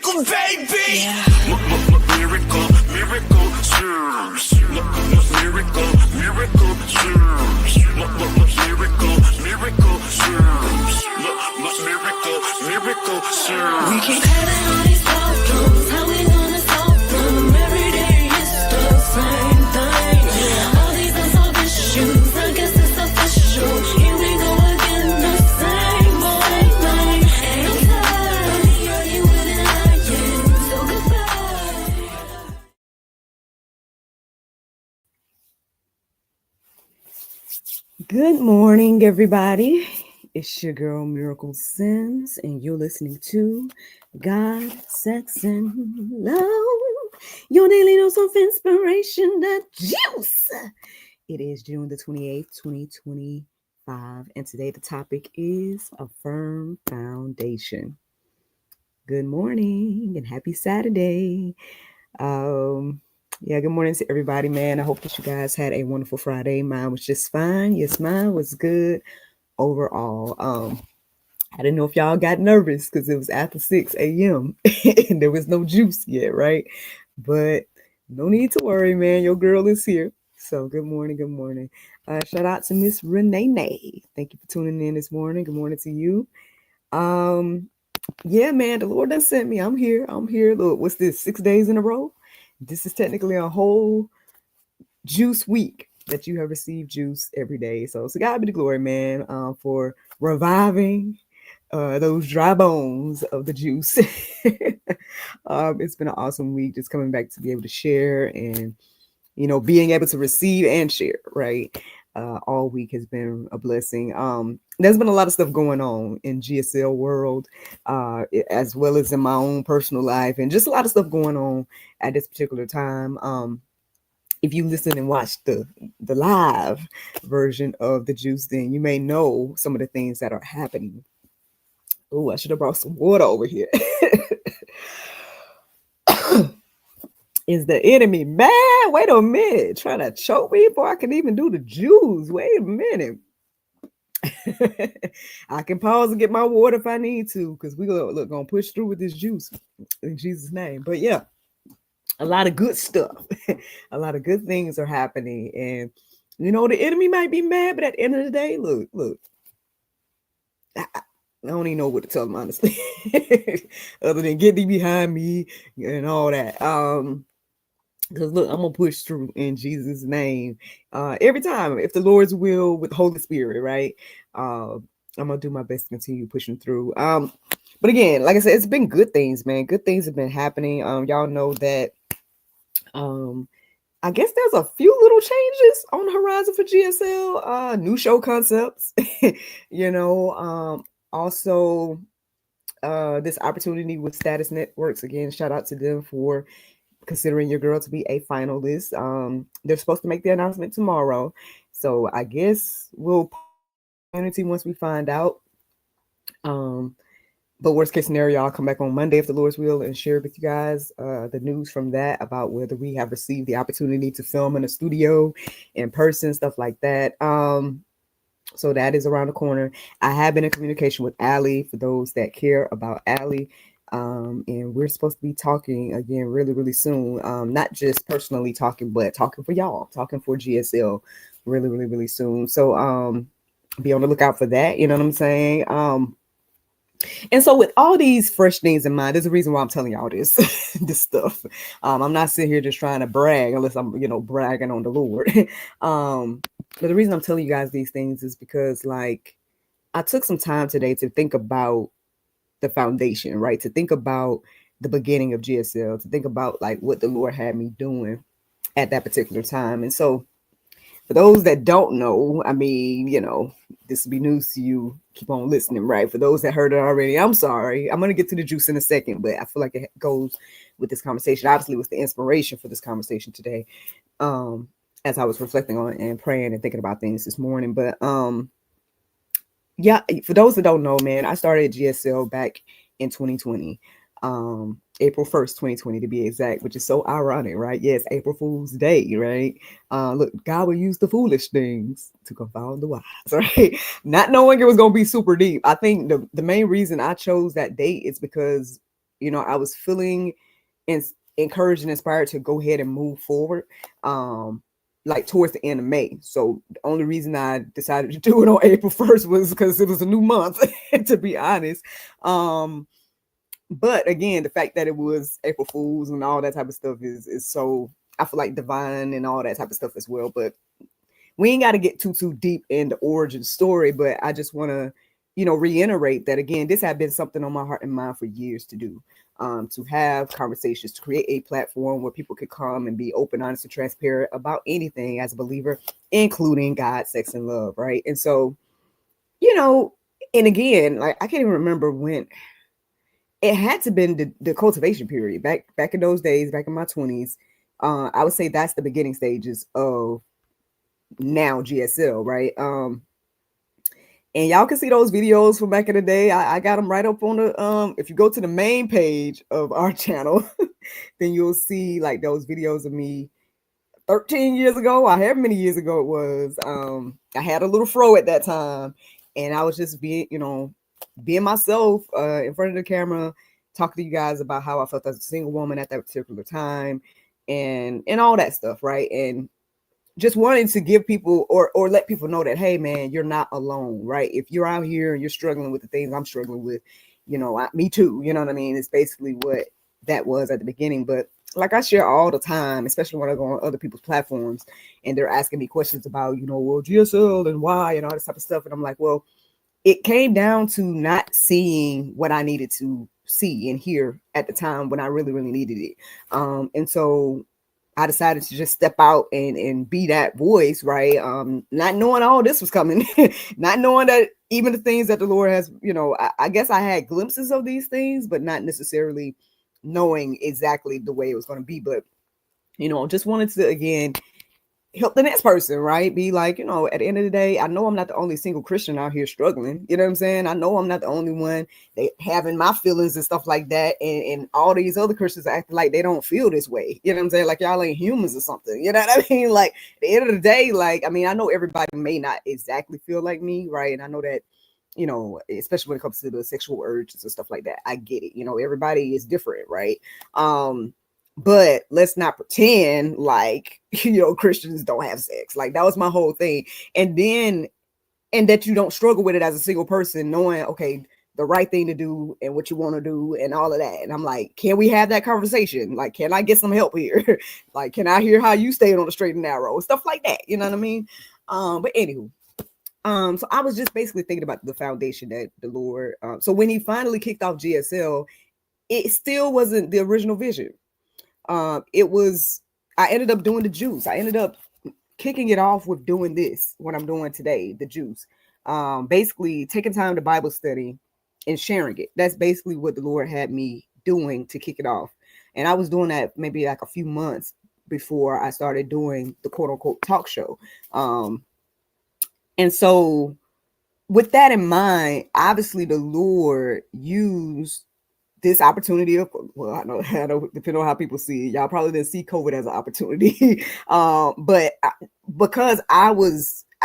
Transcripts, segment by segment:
miracle, baby. Yeah. Miracle, miracle, serves. Miracle, miracle, serves. Miracle, miracle, serves. Miracle, miracle, serves. We keep having all these problems. How we gonna solve them? Every day it's the same thing. All these unsolved issues, I guess it's official. Here we go again, the same old thing. And I'm tired of the arguing and lying. So goodbye. Good morning, everybody. It's your girl Miracle Sims, and you're listening to God, Sex, and Love. Your daily dose of inspiration, the juice. It is June the 28th, 2025, and today the topic is a firm foundation. Good morning and happy Saturday. Good morning to everybody, man. I hope that you guys had a wonderful Friday. Mine was just fine. Yes, mine was good overall. I didn't know if y'all got nervous because it was after 6 a.m. and there was no juice yet, right? But no need to worry, man. Your girl is here. So good morning, good morning. Shout out to Miss Renee. Thank you for tuning in this morning. Good morning to you. Yeah, man, the Lord done sent me. I'm here. Look, what's this? 6 days in a row? This is technically a whole juice week that you have received juice every day. So God be the glory, man, for reviving those dry bones of the juice. It's been an awesome week, just coming back to be able to share and, being able to receive and share, right? All week has been a blessing. There's been a lot of stuff going on in GSL world, as well as in my own personal life, and just a lot of stuff going on at this particular time. If you listen and watch the live version of the juice, then you may know some of the things that are happening. Oh, I should have brought some water over here. Is the enemy mad? Wait a minute. Trying to choke me before I can even do the juice. Wait a minute. I can pause and get my water if I need to, because we're gonna push through with this juice in Jesus' name. But yeah, a lot of good stuff. A lot of good things are happening. And the enemy might be mad, but at the end of the day, look. I don't even know what to tell them, honestly. Other than get thee behind me and all that. Because look, I'm gonna push through in Jesus' name. Every time, if the Lord's will, with the Holy Spirit, right? I'm gonna do my best to continue pushing through. But again, like I said, it's been good things, man. Good things have been happening. Y'all know that. I guess there's a few little changes on the horizon for GSL. New show concepts, Also, this opportunity with Status Networks. Again, shout out to them for considering your girl to be a finalist. They're supposed to make the announcement tomorrow, so I guess we'll community once we find out. But worst case scenario, I'll come back on Monday if the Lord's will and share with you guys the news from that about whether we have received the opportunity to film in a studio, in person, stuff like that. So that is around the corner. I have been in communication with Allie for those that care about Allie. And we're supposed to be talking again really, really soon. Not just personally talking, but talking for y'all, talking for GSL really, really, really soon. So be on the lookout for that. You know what I'm saying? And so with all these fresh things in mind, there's a reason why I'm telling y'all this this stuff. I'm not sitting here just trying to brag unless I'm, bragging on the Lord. But the reason I'm telling you guys these things is because, like, I took some time today to think about the foundation, right? To think about the beginning of GSL, to think about like what the Lord had me doing at that particular time. And so for those that don't know, I mean, this will be news to you. Keep on listening, right? For those that heard it already, I'm sorry. I'm going to get to the juice in a second, but I feel like it goes with this conversation. Obviously, it was the inspiration for this conversation today, as I was reflecting on and praying and thinking about things this morning. But yeah, for those that don't know, man, I started GSL back in 2020. April 1st, 2020 to be exact, which is so ironic, right? Yes, April Fool's Day, right? Look, God will use the foolish things to confound the wise, right? Not knowing it was going to be super deep. I think the main reason I chose that date is because I was feeling encouraged and inspired to go ahead and move forward. Like towards the end of May. So the only reason I decided to do it on April 1st was because it was a new month, to be honest. But again, the fact that it was April Fools and all that type of stuff is so, I feel like, divine and all that type of stuff as well. But we ain't got to get too deep in the origin story, but I just want to, reiterate that again, this had been something on my heart and mind for years to do, to have conversations, to create a platform where people could come and be open, honest, and transparent about anything as a believer, including God, sex, and love, right? And so, and again, like, I can't even remember when it had to been the cultivation period back in those days, back in my 20s. I would say that's the beginning stages of now GSL, right? And y'all can see those videos from back in the day. I got them right up on the if you go to the main page of our channel, then you'll see like those videos of me 13 years ago, or however many years ago it was. I had a little fro at that time, and I was just being myself in front of the camera, talking to you guys about how I felt as a single woman at that particular time, and all that stuff, right? And just wanting to give people or let people know that, hey man, you're not alone, right? If you're out here and you're struggling with the things I'm struggling with, me too, you know what I mean? It's basically what that was at the beginning. But like I share all the time, especially when I go on other people's platforms and they're asking me questions about, well, GSL and why and all this type of stuff. And I'm like, well, it came down to not seeing what I needed to see and hear at the time when I really, really needed it. And so I decided to just step out and be that voice, right? Not knowing all this was coming, not knowing that even the things that the Lord has, I guess I had glimpses of these things, but not necessarily knowing exactly the way it was going to be. But, just wanted to, again, help the next person, right? Be like, at the end of the day, I know I'm not the only single Christian out here struggling. You know what I'm saying? I know I'm not the only one they having my feelings and stuff like that. And all these other Christians are acting like they don't feel this way. You know what I'm saying? Like y'all ain't humans or something. You know what I mean? Like at the end of the day, like, I mean, I know everybody may not exactly feel like me, right? And I know that, especially when it comes to the sexual urges and stuff like that, I get it. Everybody is different, right? But let's not pretend like, Christians don't have sex. Like that was my whole thing. And that you don't struggle with it as a single person, knowing, okay, the right thing to do and what you want to do and all of that. And I'm like, can we have that conversation? Like, can I get some help here? Like, can I hear how you stayed on the straight and narrow? Stuff like that. You know what I mean? But anywho, so I was just basically thinking about the foundation that the Lord, so when he finally kicked off GSL, it still wasn't the original vision. It was, I ended up doing the juice. I ended up kicking it off with doing this, what I'm doing today, the juice. Basically taking time to Bible study and sharing it. That's basically what the Lord had me doing to kick it off. And I was doing that maybe like a few months before I started doing the quote unquote talk show. And so with that in mind, obviously the Lord used this opportunity of, well, I know depending on how people see it, y'all probably didn't see COVID as an opportunity. But because I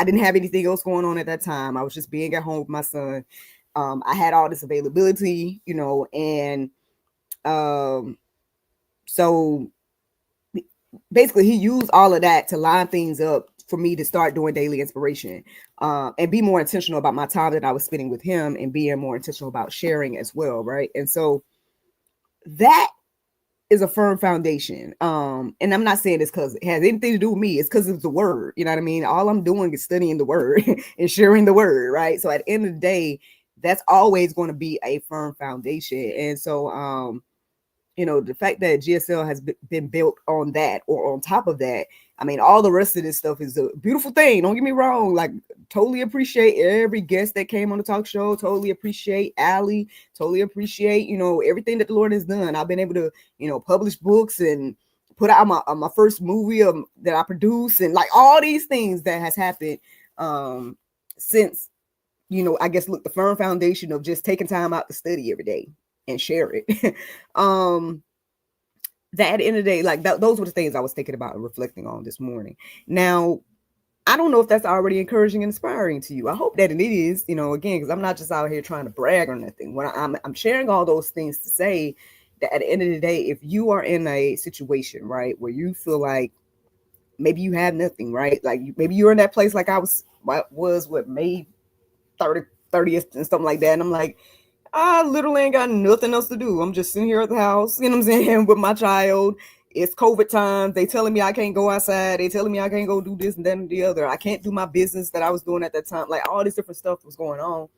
didn't have anything else going on at that time. I was just being at home with my son. I had all this availability, and so basically he used all of that to line things up for me to start doing daily inspiration, and be more intentional about my time that I was spending with him and being more intentional about sharing as well. Right. And so that is a firm foundation. And I'm not saying this because it has anything to do with me. It's because it's the word. You know what I mean? All I'm doing is studying the word and sharing the word. Right. So at the end of the day, that's always going to be a firm foundation. And so, the fact that GSL has been built on that or on top of that, I mean, all the rest of this stuff is a beautiful thing. Don't get me wrong. Like, totally appreciate every guest that came on the talk show. Totally appreciate Allie. Totally appreciate, everything that the Lord has done. I've been able to, publish books and put out my first movie that I produced, and like all these things that has happened since, I guess, look, the firm foundation of just taking time out to study every day and share it. That at the end of the day, like those were the things I was thinking about and reflecting on this morning. Now, I don't know if that's already encouraging and inspiring to you. I hope that it is, again, because I'm not just out here trying to brag or nothing. When I'm sharing all those things to say, that at the end of the day, if you are in a situation, right, where you feel like maybe you have nothing, right? Like maybe you're in that place like I was what May 30th and something like that. And I'm like, I literally ain't got nothing else to do. I'm just sitting here at the house, you know what I'm saying, with my child. It's COVID times. They telling me I can't go outside. They telling me I can't go do this and that and the other. I can't do my business that I was doing at that time. Like all this different stuff was going on.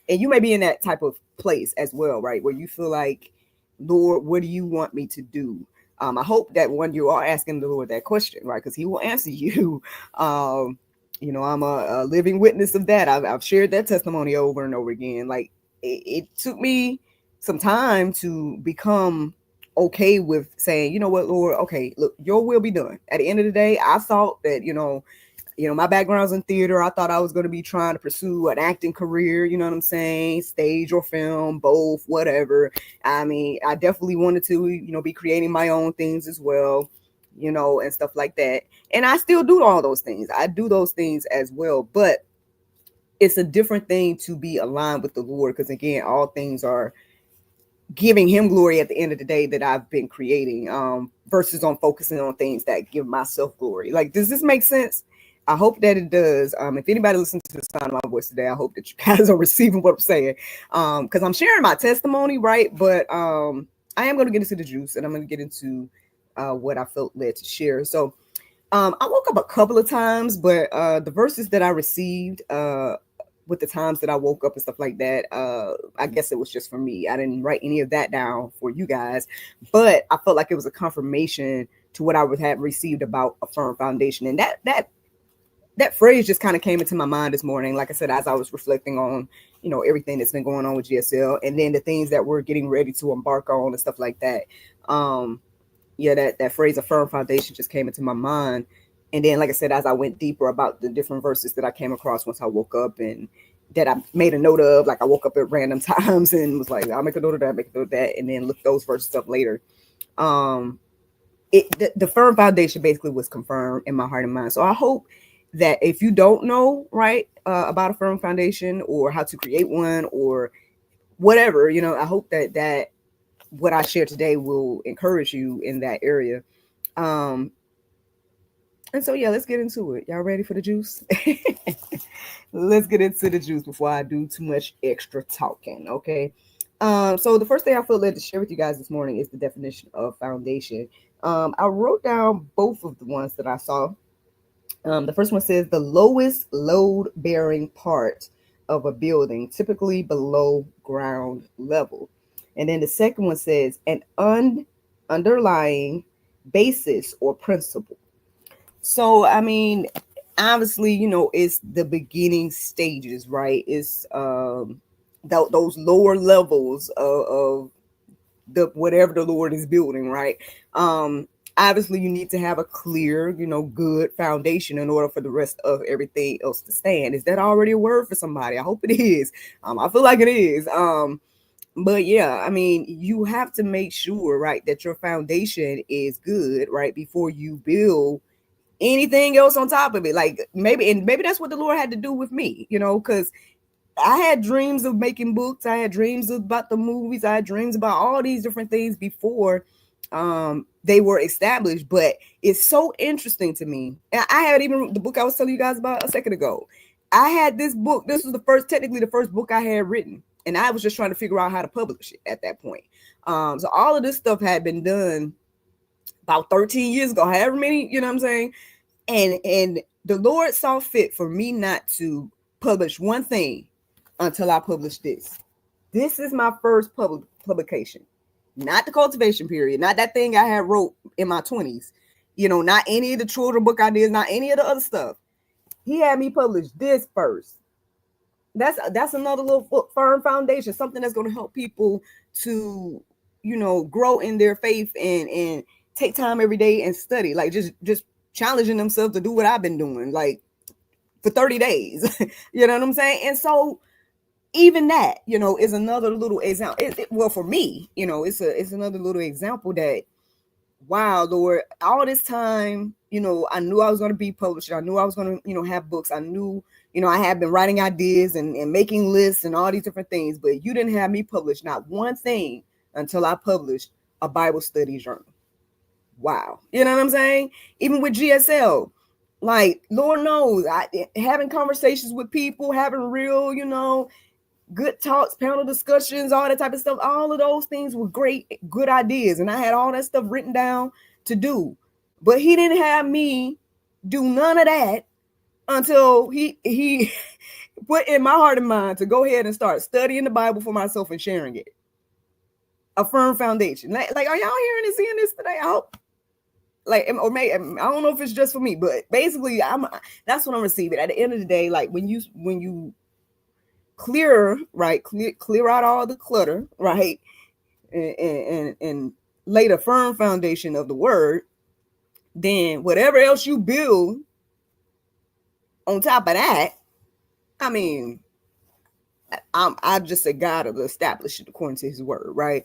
And you may be in that type of place as well, right? Where you feel like, Lord, what do you want me to do? I hope that when you are asking the Lord that question, right? Because he will answer you. Um, I'm a living witness of that. I've shared that testimony over and over again. Like it took me some time to become okay with saying, you know what, Lord, okay, look, your will be done. At the end of the day, I thought that, my background's in theater. I thought I was going to be trying to pursue an acting career, you know what I'm saying? Stage or film, both, whatever. I mean, I definitely wanted to, be creating my own things as well, and stuff like that. And I still do all those things. I do those things as well. But it's a different thing to be aligned with the Lord because, again, all things are giving him glory at the end of the day that I've been creating, versus on focusing on things that give myself glory. Like, does this make sense? I hope that it does. If anybody listens to the sound of my voice today, I hope that you guys are receiving what I'm saying. Because I'm sharing my testimony, right? But I am going to get into the juice and I'm going to get into what I felt led to share. So I woke up a couple of times, but the verses that I received with the times that I woke up and stuff like that, I guess it was just for me. I didn't write any of that down for you guys, but I felt like it was a confirmation to what I would have received about a firm foundation. And that phrase just kind of came into my mind this morning. Like I said, as I was reflecting on, everything that's been going on with GSL and then the things that we're getting ready to embark on and stuff like that. That phrase, a firm foundation, just came into my mind. And then, like I said, as I went deeper about the different verses that I came across once I woke up and that I made a note of, like I woke up at random times and was like, I'll make a note of that, make a note of that, and then look those verses up later. The firm foundation basically was confirmed in my heart and mind. So I hope that if you don't know, right, about a firm foundation or how to create one or whatever, I hope that what I share today will encourage you in that area. And so, let's get into it. Y'all ready for the juice? Let's get into the juice before I do too much extra talking, okay? So the first thing I feel led to share with you guys this morning is the definition of foundation. I wrote down both of the ones that I saw. The first one says the lowest load-bearing part of a building, typically below ground level. And then the second one says an underlying basis or principle. So, I mean, obviously, it's the beginning stages, right? It's those lower levels of the whatever the Lord is building, right? Obviously, you need to have a clear, good foundation in order for the rest of everything else to stand. Is that already a word for somebody? I hope it is. I feel like it is. But yeah, I mean, you have to make sure, right, that your foundation is good, right, before you build anything else on top of it. Like maybe that's what the Lord had to do with me, because I had dreams of making books. I had dreams about the movies. I had dreams about all these different things before they were established. But it's so interesting to me. And I had even the book I was telling you guys about a second ago. I had this book. This was technically the first book I had written. And I was just trying to figure out how to publish it at that point. So all of this stuff had been done about 13 years ago, however many, you know what I'm saying? And the Lord saw fit for me not to publish one thing until I published this. This is my first publication, not the cultivation period, not that thing I had wrote in my 20s, not any of the children book ideas, not any of the other stuff. He had me publish this first. That's another little firm foundation, something that's going to help people to, grow in their faith and take time every day and study, like just challenging themselves to do what I've been doing, like for 30 days, you know what I'm saying? And so even that, is another little example. Well, for me, it's another little example that, wow, Lord, all this time, I knew I was going to be published. I knew I was going to, have books. I knew, I had been writing ideas and making lists and all these different things, but you didn't have me publish not one thing until I published a Bible study journal. Wow. You know what I'm saying? Even with GSL, like, Lord knows, having conversations with people, having real, good talks, panel discussions, all that type of stuff. All of those things were great, good ideas. And I had all that stuff written down to do. But he didn't have me do none of that until he put in my heart and mind to go ahead and start studying the Bible for myself and sharing it. A firm foundation. Like are y'all hearing and seeing this today? I hope. Or maybe, I don't know if it's just for me, but basically that's what I'm receiving. At the end of the day, like when you clear out all the clutter, right, and lay the firm foundation of the word, then whatever else you build on top of that, I mean, I just say God will establish it according to his word, right?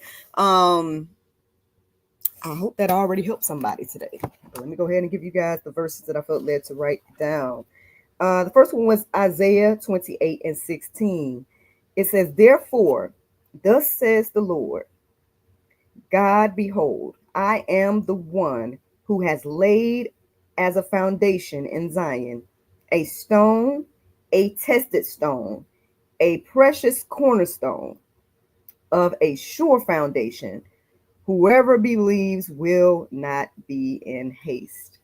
I hope that already helped somebody today. But let me go ahead and give you guys the verses that I felt led to write down. The first one was Isaiah 28:16. It says, therefore, thus says the Lord, God, behold, I am the one who has laid as a foundation in Zion, a stone, a tested stone, a precious cornerstone of a sure foundation. Whoever believes will not be in haste.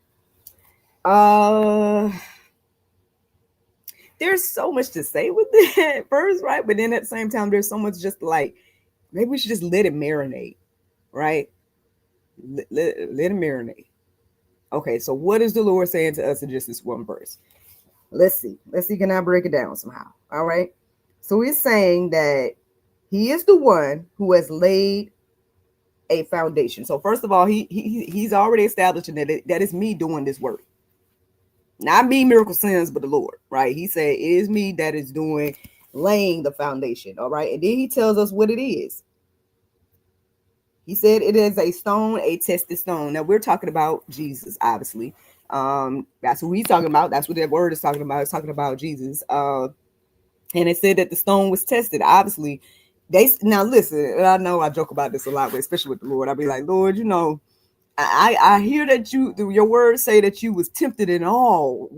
There's so much to say with that verse, right? But then at the same time, there's so much just like, maybe we should just let it marinate, right? Let it marinate. Okay, so what is the Lord saying to us in just this one verse? Let's see. Can I break it down somehow? All right. So he's saying that he is the one who has laid a foundation. So first of all, he's already establishing that is me doing this work. Not me, Miracle Sins, but the Lord, right? He said, it is me that is laying the foundation, all right? And then he tells us what it is. He said it is a stone, a tested stone. Now, we're talking about Jesus, obviously. That's what he's talking about. That's what that word is talking about. It's talking about Jesus. And it said that the stone was tested. Obviously, now listen, I know I joke about this a lot, but especially with the Lord. I'll be like, Lord, I hear that your words say that you was tempted in all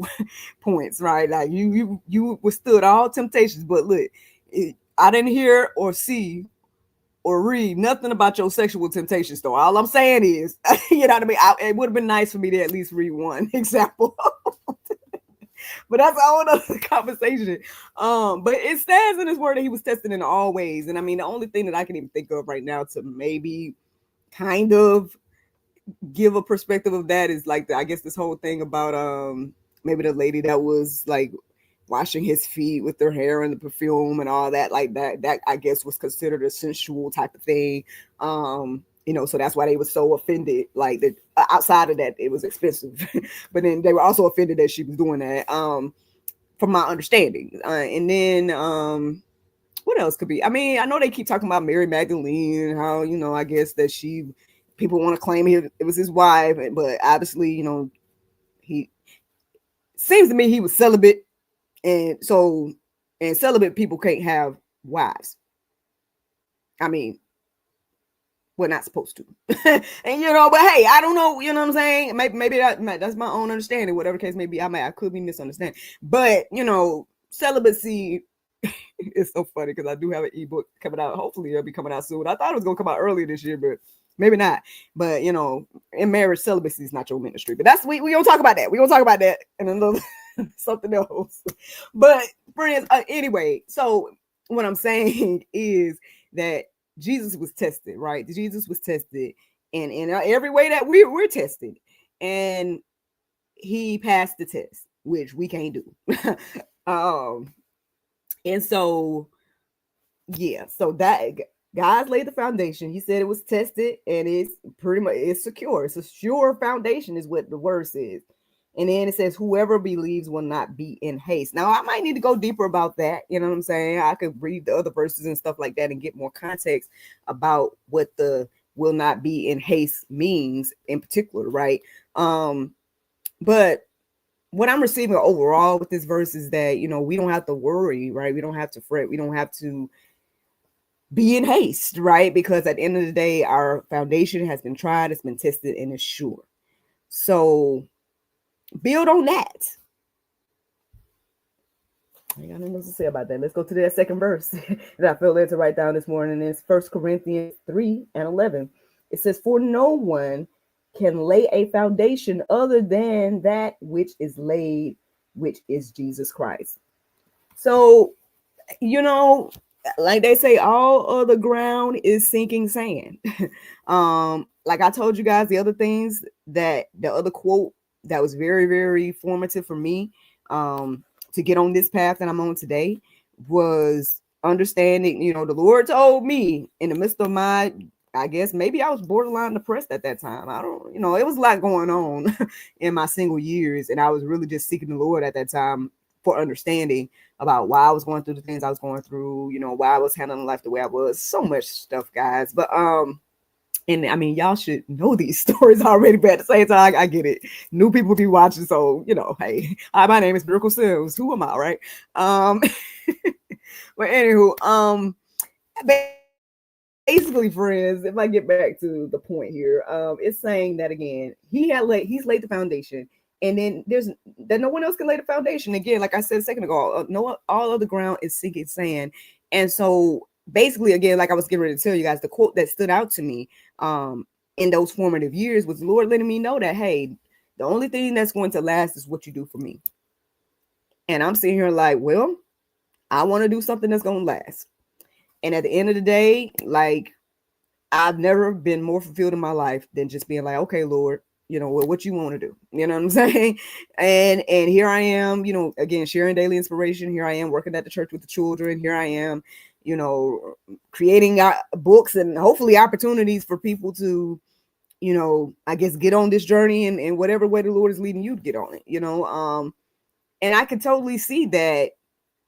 points, right? Like you withstood all temptations, but look, I didn't hear or see or read nothing about your sexual temptations. Though all I'm saying is, you know what I mean. It would have been nice for me to at least read one example, but that's a whole other conversation. But it stands in his word that he was tested in all ways, and I mean the only thing that I can even think of right now to maybe kind of give a perspective of that is like I guess this whole thing about maybe the lady that was like washing his feet with their hair and the perfume and all that, like that I guess was considered a sensual type of thing. So that's why they were so offended, like that outside of that it was expensive. But then they were also offended that she was doing that, from my understanding. And then what else could be? I mean, I know they keep talking about Mary Magdalene and how, I guess that people want to claim it was his wife, but obviously, he seems to me he was celibate, and celibate people can't have wives. I mean, we're not supposed to. And but hey, I don't know, you know what I'm saying? Maybe that's my own understanding, whatever case may be. I could be misunderstanding, but celibacy is so funny because I do have an ebook coming out. Hopefully it'll be coming out soon. I thought it was gonna come out earlier this year, but maybe not. But in marriage, celibacy is not your ministry. But we gonna talk about that. We gonna talk about that in a little something else. But friends, anyway, so what I'm saying is that Jesus was tested, right? Jesus was tested in every way that we're tested, and he passed the test, which we can't do. And so, yeah, so that God's laid the foundation. He said it was tested, and it's secure. It's a sure foundation, is what the word says. And then it says, whoever believes will not be in haste. Now, I might need to go deeper about that. You know what I'm saying? I could read the other verses and stuff like that and get more context about what the will not be in haste means in particular, right? But what I'm receiving overall with this verse is that, we don't have to worry, right? We don't have to fret. We don't have to be in haste, right? Because at the end of the day, our foundation has been tried, it's been tested, and it's sure. So build on that. I got nothing else to say about that. Let's go to that second verse that I feel led to write down this morning. It's 1 Corinthians 3:11. It says, "For no one can lay a foundation other than that which is laid, which is Jesus Christ." So, like they say, all other ground is sinking sand. Like I told you guys, the other things that the other quote that was very, very formative for me, to get on this path that I'm on today was understanding, the Lord told me in the midst of my, I guess maybe I was borderline depressed at that time. I don't, it was a lot going on in my single years. And I was really just seeking the Lord at that time for understanding about why I was going through the things I was going through, why I was handling life the way I was. So much stuff, guys. But and I mean, y'all should know these stories already, but at the same time, I get it. New people be watching, so hey, hi, my name is Miracle Sims. Who am I, right? But anywho, basically, friends, if I get back to the point here, it's saying that again, he's laid the foundation, and then there's that no one else can lay the foundation. Again, like I said a second ago, no, all of the ground is sinking sand, and so basically, again, like I was getting ready to tell you guys, the quote that stood out to me, in those formative years was the Lord letting me know that, hey, the only thing that's going to last is what you do for me. And I'm sitting here like, well, I want to do something that's going to last. And at the end of the day, like, I've never been more fulfilled in my life than just being like, okay, Lord, what you want to do, you know what I'm saying? And here I am, again, sharing daily inspiration. Here I am working at the church with the children. Here I am, creating books and hopefully opportunities for people to, I guess, get on this journey in whatever way the Lord is leading you to get on it, and I could totally see that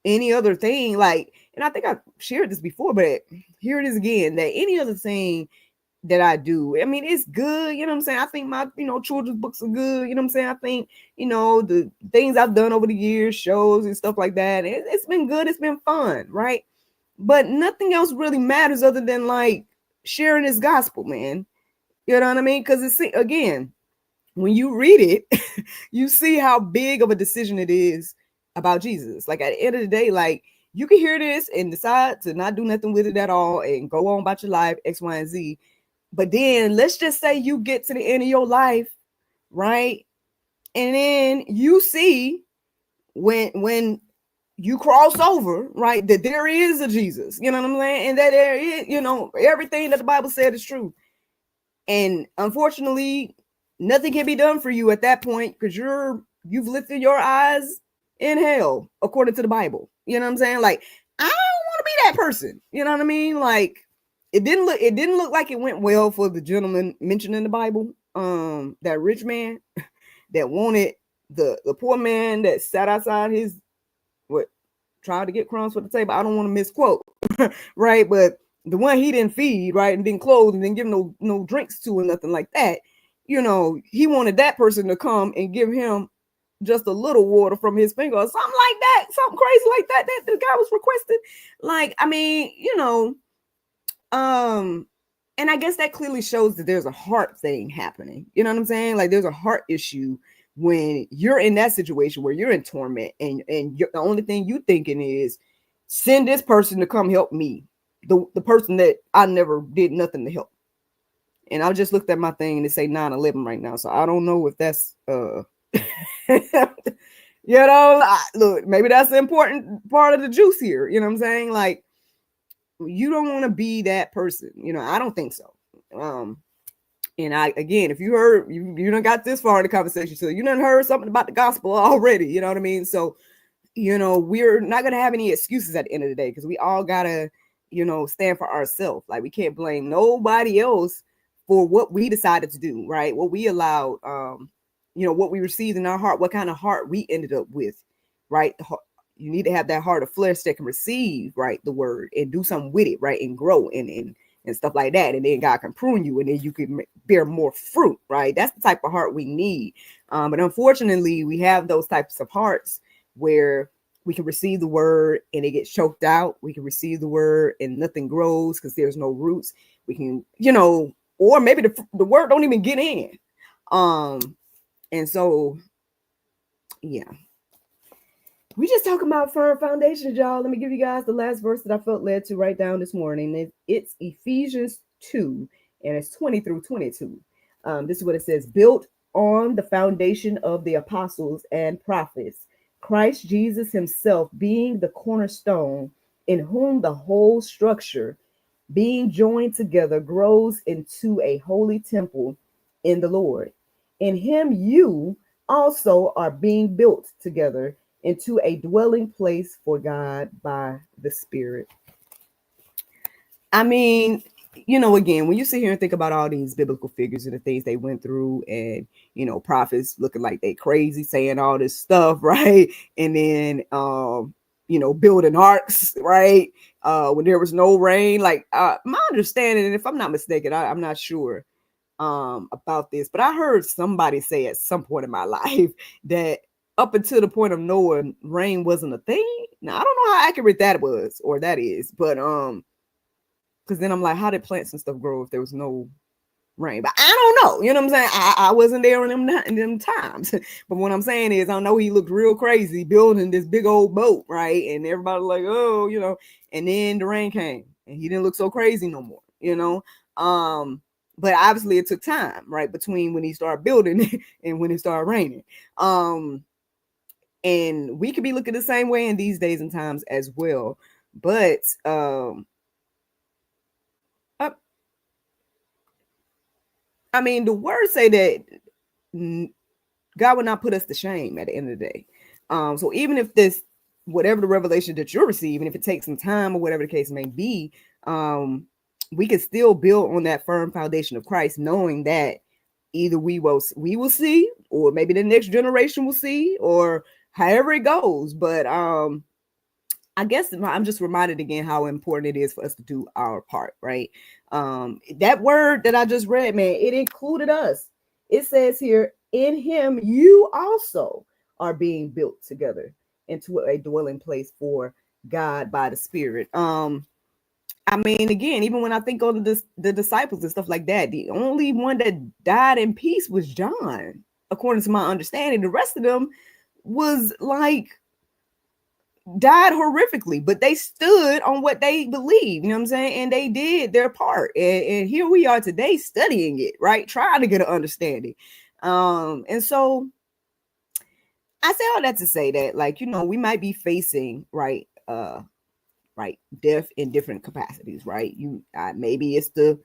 any other thing, like, and I think I've shared this before, but here it is again, that any other thing that I do, I mean, it's good, you know what I'm saying? I think my, children's books are good, you know what I'm saying? I think, the things I've done over the years, shows and stuff like that, it's been good, it's been fun, right? But nothing else really matters other than like sharing this gospel, man. You know what I mean? Because it's, again, when you read it, you see how big of a decision it is about Jesus. Like, at the end of the day, like, you can hear this and decide to not do nothing with it at all and go on about your life, X, Y, and Z. But then let's just say you get to the end of your life, right? And then you see when you cross over, right, that there is a Jesus, you know what I'm saying? And that there is, everything that the Bible said is true. And unfortunately, nothing can be done for you at that point because you've lifted your eyes in hell, according to the Bible. You know what I'm saying? Like, I don't want to be that person. You know what I mean? Like, it didn't look like it went well for the gentleman mentioned in the Bible. That rich man that wanted the poor man that sat outside his tried to get crumbs for the table. I don't want to misquote, right? But the one he didn't feed, right, and didn't clothe and didn't give no drinks to or nothing like that, he wanted that person to come and give him just a little water from his finger or something like that, something crazy like that the guy was requesting. Like, I mean, and I guess that clearly shows that there's a heart thing happening. You know what I'm saying? Like, there's a heart issue when you're in that situation where you're in torment and the only thing you thinking is send this person to come help me, the person that I never did nothing to help. And I just looked at my thing and it say 9/11 right now, so I don't know if that's look, maybe that's the important part of the juice here. You know what I'm saying? Like, you don't want to be that person. I don't think so. And again, if you heard, you done got this far in the conversation, so you done heard something about the gospel already, you know what I mean? So, we're not going to have any excuses at the end of the day, because we all got to, stand for ourselves. Like, we can't blame nobody else for what we decided to do, right? What we allowed, what we received in our heart, what kind of heart we ended up with, right? You need to have that heart of flesh that can receive, right, the word and do something with it, right, and grow and stuff like that. And then God can prune you and then you can bear more fruit, right? That's the type of heart we need. But unfortunately, we have those types of hearts where we can receive the word and it gets choked out. We can receive the word and nothing grows because there's no roots. We can, or maybe the word don't even get in. And so, yeah. We just talking about firm foundations, y'all. Let me give you guys the last verse that I felt led to write down this morning. It's Ephesians 2, and it's 20 through 22. This is what it says: built on the foundation of the apostles and prophets, Christ Jesus himself being the cornerstone, in whom the whole structure, being joined together, grows into a holy temple in the Lord. In him you also are being built together into a dwelling place for God by the Spirit. I mean, again, when you sit here and think about all these biblical figures and the things they went through, and prophets looking like they crazy saying all this stuff, right? And then building arks, right? When there was no rain, like my understanding, and if I'm not mistaken, I'm not sure about this, but I heard somebody say at some point in my life that up until the point of Noah, rain wasn't a thing. Now I don't know how accurate that was or that is, but because then I'm like, how did plants and stuff grow if there was no rain? But I don't know. You know what I'm saying? I wasn't there in them times. But what I'm saying is, I know he looked real crazy building this big old boat, right? And everybody like, oh, and then the rain came and he didn't look so crazy no more, but obviously it took time, right, between when he started building and when it started raining. And we could be looking the same way in these days and times as well. But I mean, the words say that God will not put us to shame at the end of the day. So even if whatever the revelation that you're receiving, if it takes some time or whatever the case may be, we can still build on that firm foundation of Christ, knowing that either we will see, or maybe the next generation will see, or however it goes. But I guess I'm just reminded again how important it is for us to do our part, right? That word that I just read, man, it included us. It says here, in him you also are being built together into a dwelling place for God by the Spirit. I mean, again, even when I think of the disciples and stuff like that, the only one that died in peace was John, according to my understanding. The rest of them was like died horrifically, but they stood on what they believed, you know what I'm saying? And they did their part. And here we are today studying it, right? Trying to get an understanding. And so I say all that to say that, like, we might be facing, right, death in different capacities, right? Maybe it's the,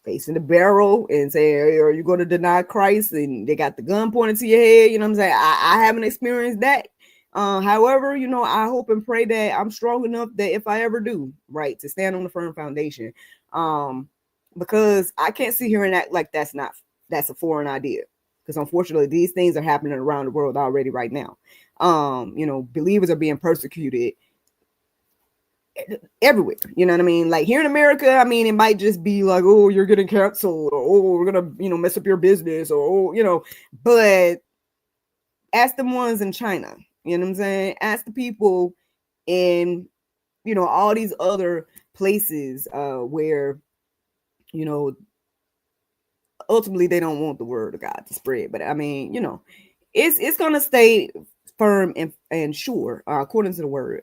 facing the barrel and say, hey, are you going to deny Christ? And they got the gun pointed to your head, you know what I'm saying? I haven't experienced that. However, I hope and pray that I'm strong enough that if I ever do, right, to stand on the firm foundation, because I can't sit here and act like that's a foreign idea, because unfortunately these things are happening around the world already right now. Believers are being persecuted everywhere, you know what I mean? Like here in America, I mean, it might just be like, oh, you're getting canceled, or oh, we're gonna mess up your business, or but ask the ones in China, you know what I'm saying? Ask the people in all these other places where ultimately they don't want the word of God to spread. But I mean, it's gonna stay firm and sure according to the word.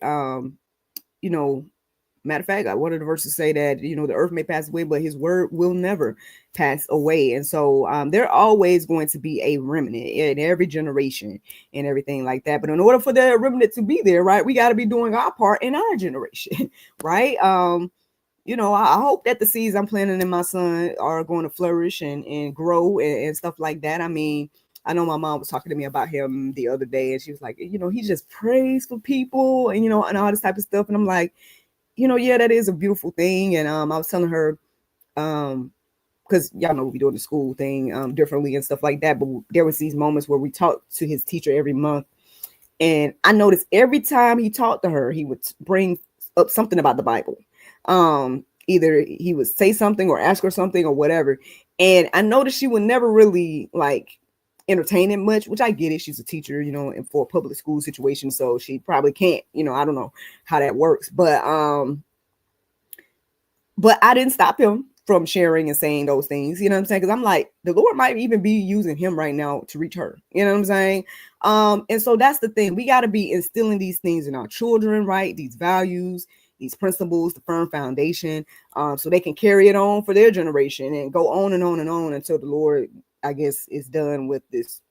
Matter of fact, one of the verses say that, the earth may pass away, but his word will never pass away. And so there always going to be a remnant in every generation and everything like that. But in order for the remnant to be there, right, we got to be doing our part in our generation, right? I hope that the seeds I'm planting in my son are going to flourish and grow and stuff like that. I mean, I know my mom was talking to me about him the other day, and she was like, he just prays for people and, and all this type of stuff. And I'm like, yeah, that is a beautiful thing. And I was telling her, because y'all know we do the school thing differently and stuff like that. But there was these moments where we talked to his teacher every month. And I noticed every time he talked to her, he would bring up something about the Bible. Either he would say something or ask her something or whatever. And I noticed she would never really entertain it much, which I get it. She's a teacher, you know, and for a public school situation, so she probably can't, you know, I don't know how that works, but I didn't stop him from sharing and saying those things, you know what I'm saying? Because I'm like, the Lord might even be using him right now to reach her, you know what I'm saying? And so that's the thing. We got to be instilling these things in our children, right? These values, these principles, the firm foundation, so they can carry it on for their generation and go on and on and on until the Lord, I guess, is done with this.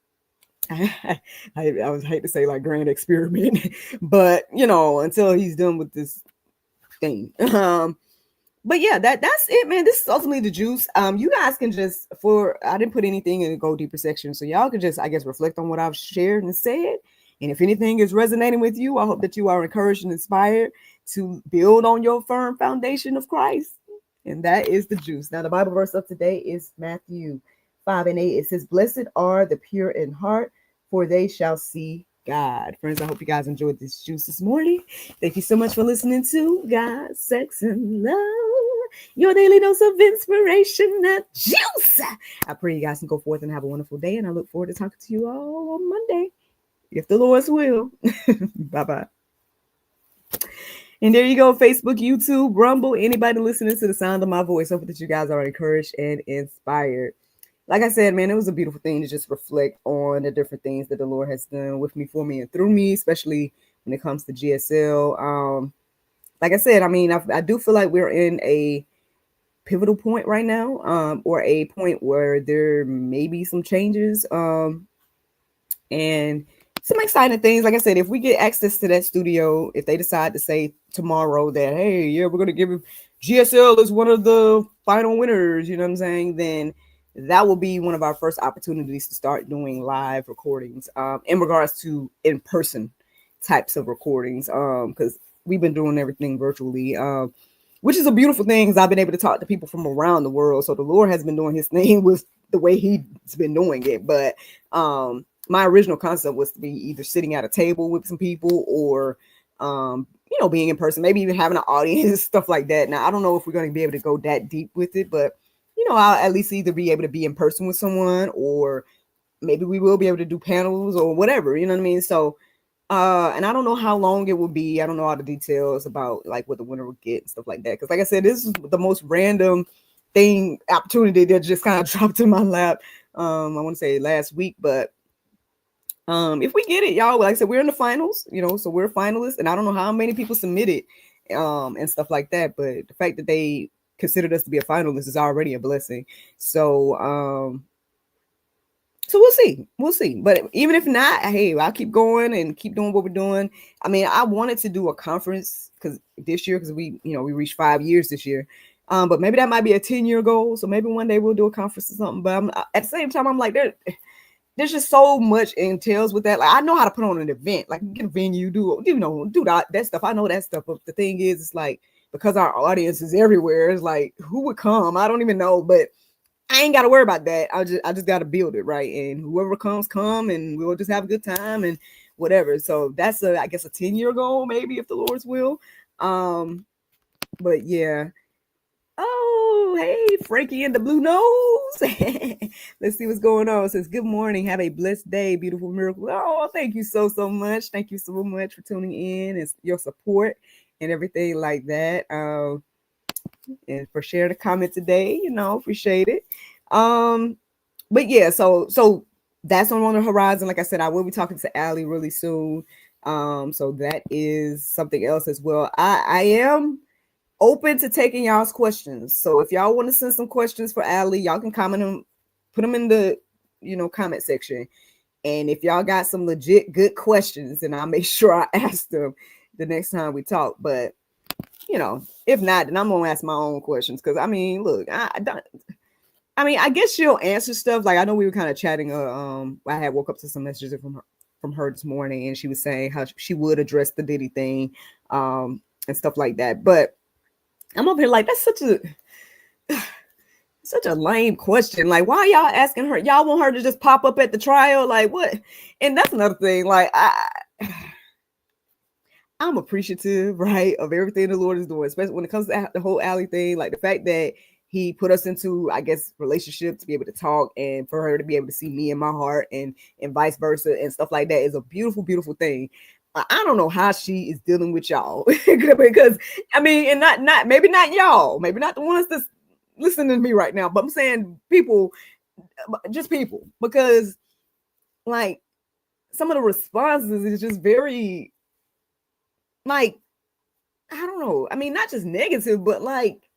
I was hate to say like grand experiment, but you know, until he's done with this thing. But yeah, that's it, man. This is ultimately the juice. You guys can just I didn't put anything in the go deeper section, so y'all can just, I guess, reflect on what I've shared and said. And if anything is resonating with you, I hope that you are encouraged and inspired to build on your firm foundation of Christ. And that is the juice. Now, the Bible verse of today is Matthew 5:8. It says, "Blessed are the pure in heart, for they shall see God." Friends, I hope you guys enjoyed this juice this morning. Thank you so much for listening to God, Sex, and Love, your daily dose of inspiration, that juice. I pray you guys can go forth and have a wonderful day, and I look forward to talking to you all on Monday, if the Lord's will. Bye-bye. And there you go, Facebook, YouTube, Rumble, anybody listening to the sound of my voice. Hope that you guys are encouraged and inspired. Like I said, man, it was a beautiful thing to just reflect on the different things that the Lord has done with me, for me, and through me, especially when it comes to GSL. Like I said, I mean, I do feel like we're in a pivotal point right now, or a point where there may be some changes, and some exciting things. Like I said, if we get access to that studio, if they decide to say tomorrow that, hey, yeah, we're going to give GSL as one of the final winners, you know what I'm saying, then that will be one of our first opportunities to start doing live recordings, in regards to in-person types of recordings, because we've been doing everything virtually, which is a beautiful thing, because I've been able to talk to people from around the world. So the Lord has been doing his thing with the way he's been doing it. But my original concept was to be either sitting at a table with some people, or you know, being in person, maybe even having an audience, stuff like that. Now, I don't know if we're going to be able to go that deep with it, but you know, I'll at least either be able to be in person with someone, or maybe we will be able to do panels or whatever, you know what I mean? So, and I don't know how long it will be. I don't know all the details about like what the winner will get and stuff like that. Cause like I said, this is the most random opportunity that just kind of dropped in my lap. I want to say last week, but if we get it, y'all, like I said, we're in the finals, you know, so we're finalists, and I don't know how many people submitted, and stuff like that. But the fact that they considered us to be a finalist is already a blessing. So, so we'll see. But even if not, hey, I'll keep going and keep doing what we're doing. I mean, I wanted to do a conference because we reached 5 years this year. But maybe that might be a 10-year goal. So maybe one day we'll do a conference or something. But at the same time, I'm like, there's just so much entails with that. Like, I know how to put on an event, like get a venue, do that stuff. I know that stuff. But the thing is, it's like, because our audience is everywhere, it's like, who would come? I don't even know, but I ain't got to worry about that. I just got to build it, right? And whoever comes, and we'll just have a good time and whatever. So that's I guess a 10-year goal, maybe, if the Lord's will. But yeah. Oh, hey, Frankie and the blue nose. Let's see what's going on. It says, good morning. Have a blessed day. Beautiful miracle. Oh, thank you so much. Thank you so much for tuning in and your support and everything like that. And for sharing a comment today, appreciate it. But yeah, so that's on the horizon. Like I said, I will be talking to Allie really soon. So that is something else as well. I am open to taking y'all's questions. So if y'all want to send some questions for Allie, y'all can comment them, put them in the comment section. And if y'all got some legit good questions, then I'll make sure I ask them the next time we talk. But if not, then I'm gonna ask my own questions. Because I mean, look, I guess she'll answer stuff. Like, I know we were kind of chatting. I had woke up to some messages from her this morning, and she was saying how she would address the Diddy thing, and stuff like that. But I'm over here like, that's such a lame question. Like, why y'all asking her? Y'all want her to just pop up at the trial? Like, what? And that's another thing. Like, I'm appreciative, right, of everything the Lord is doing, especially when it comes to the whole Allie thing. Like the fact that he put us into, I guess, relationship to be able to talk, and for her to be able to see me in my heart, and vice versa, and stuff like that is a beautiful, beautiful thing. I don't know how she is dealing with y'all because I mean, and not maybe not y'all, maybe not the ones that's listening to me right now, but I'm saying people, just people, because like some of the responses is just very, like, I don't know. I mean, not just negative, but like,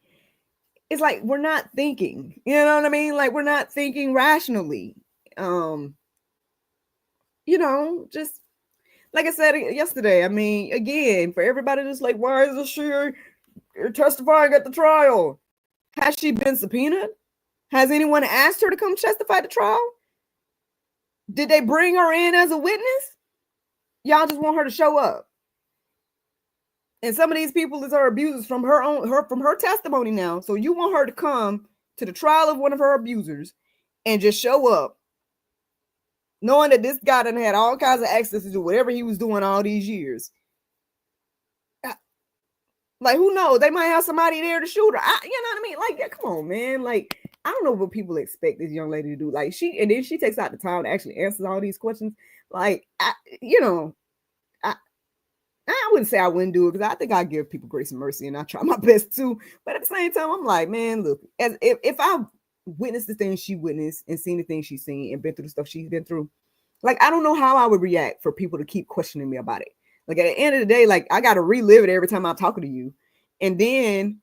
it's like we're not thinking, you know what I mean? Like we're not thinking rationally. Um, just like I said yesterday, I mean, again, for everybody that's like, why is she testifying at the trial? Has she been subpoenaed? Has anyone asked her to come testify at the trial? Did they bring her in as a witness? Y'all just want her to show up. And some of these people is her abusers from her testimony now. So you want her to come to the trial of one of her abusers and just show up, knowing that this guy done had all kinds of access to do whatever he was doing all these years. Like, who knows? They might have somebody there to shoot her. You know what I mean? Like, yeah, come on, man. Like, I don't know what people expect this young lady to do. Like, and then she takes out the time to actually answer all these questions. Like, I wouldn't say I wouldn't do it, because I think I give people grace and mercy, and I try my best too. But at the same time, I'm like, man, look, if I've witnessed the things she witnessed and seen the things she's seen and been through the stuff she's been through, like, I don't know how I would react for people to keep questioning me about it. Like, at the end of the day, like, I got to relive it every time I'm talking to you. And then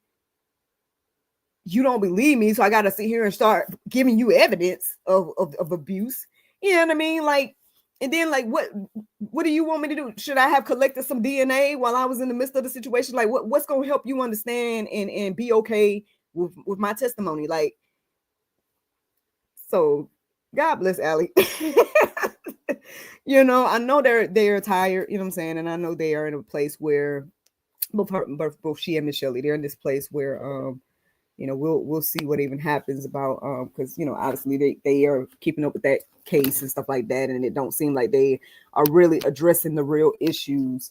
you don't believe me, so I got to sit here and start giving you evidence of abuse. You know what I mean? Like, and then, like, what do you want me to do? Should I have collected some DNA while I was in the midst of the situation? Like, what's going to help you understand and be okay with my testimony? Like, so God bless Allie. I know they're tired, you know what I'm saying? And I know they are in a place where both she and Miss Shelley, they're in this place where we'll see what even happens about because obviously they are keeping up with that case and stuff like that, and it don't seem like they are really addressing the real issues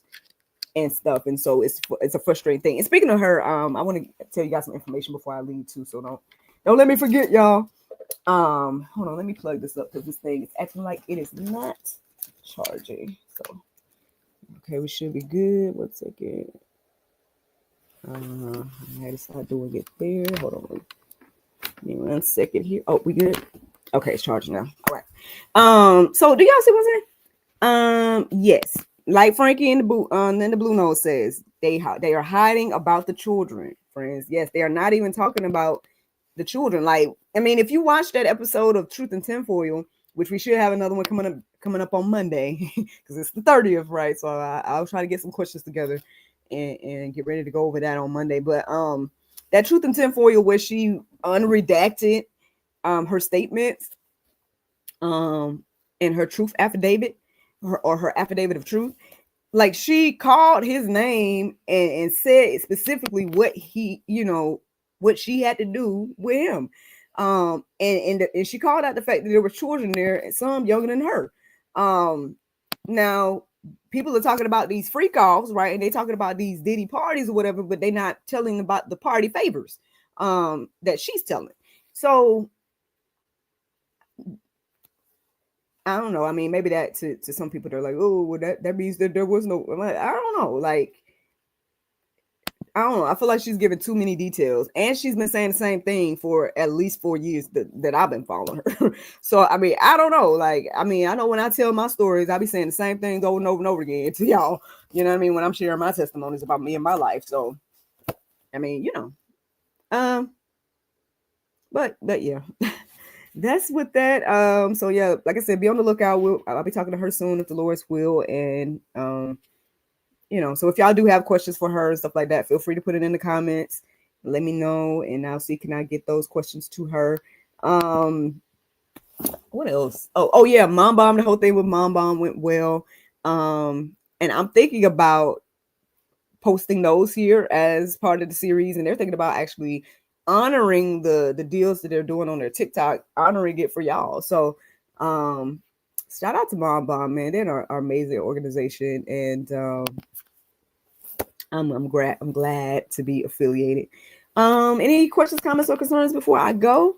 and stuff, and so it's a frustrating thing. And speaking of her, I want to tell you guys some information before I leave too, so don't let me forget, y'all. Hold on, let me plug this up because this thing is acting like it is not charging. So okay, we should be good. 1 second. I had to start doing it there. Hold on. Give me 1 second here. Oh, we good? Okay, it's charging now. All right. So do y'all see what's in? Yes. Like Frankie in the blue note says, they are hiding about the children, friends. Yes, they are not even talking about the children. Like, I mean, if you watch that episode of Truth and Tinfoil, which we should have another one coming up on Monday, because it's the 30th, right? So I'll try to get some questions together and get ready to go over that on Monday. But that Truth and Tinfoil, where she unredacted her statements and her truth affidavit, her affidavit of truth, like she called his name and said specifically what he, what she had to do with him. And she called out the fact that there were children there, and some younger than her. Now people are talking about these freak offs, right? And they talking about these Diddy parties or whatever, but they're not telling about the party favors that she's telling. So I don't know. I mean, maybe that to some people, they're like, oh, well, that means that there was no, I don't know. Like, I don't know. I feel like she's giving too many details, and she's been saying the same thing for at least 4 years that I've been following her. So, I mean, I don't know. Like, I mean, I know when I tell my stories, I be saying the same things over and over and over again to y'all. You know what I mean? When I'm sharing my testimonies about me and my life. So, I mean, but yeah, that's with that. So yeah, like I said, be on the lookout. I'll be talking to her soon if the Lord's will, and so if y'all do have questions for her and stuff like that, feel free to put it in the comments. Let me know, and I'll see can I get those questions to her. What else? Oh yeah, Mom Bomb. The whole thing with Mom Bomb went well. And I'm thinking about posting those here as part of the series, and they're thinking about actually honoring the deals that they're doing on their TikTok, honoring it for y'all. So shout out to Mom Bomb, man. They're an amazing organization, and I'm glad to be affiliated. Any questions, comments, or concerns before I go?